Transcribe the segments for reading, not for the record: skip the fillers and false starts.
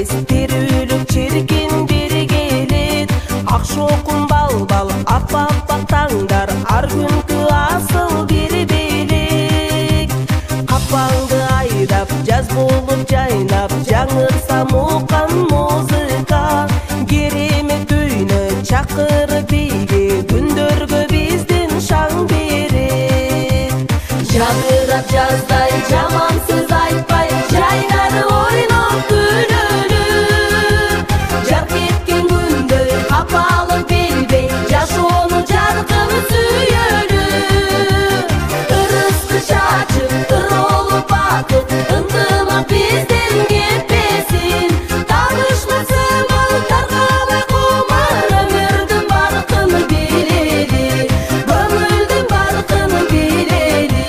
эмес, терүүлүк чиркин бири келет. Ак шокун бал-бал, аппак таңдар, ар күнкү асыл бири белек. Капаңды айдап, жаз болуп жайнап, жаңырсам уккан музыка. Керемет үйнө чакырып бийге, күндөргө биздин шаң берет. Жадырап жаздай жамансыз айтпай, жайнары ойноп күлөлүп. Жарк эткен күндөй капалып билбей, жашоону жаркын сүйөлүп. Ырысты чачып, ыролуп батып, ынтымак бизден кетпесин. Табышмасың ал таркабай кумар, өмүрдүн баркын билели, көңүлдүн баркын билели.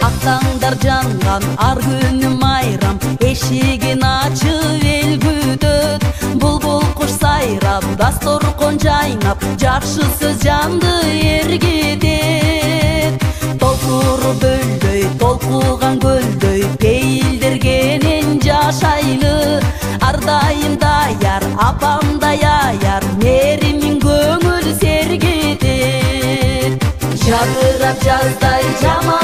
Ак таңдар жанган ар күнүм майрам, эшигин ачып эл күтөт. Булбул куш сайрап, дасторкон жайнап, жакшы сөз жанды эргитет. Толкуру бөлдөй, толкуган көлдөй, пейилдергенен жашайлы. Ар дайым даяр, апамдай аяр, меримин көңүл сергитет. Жадырап жаздай жаман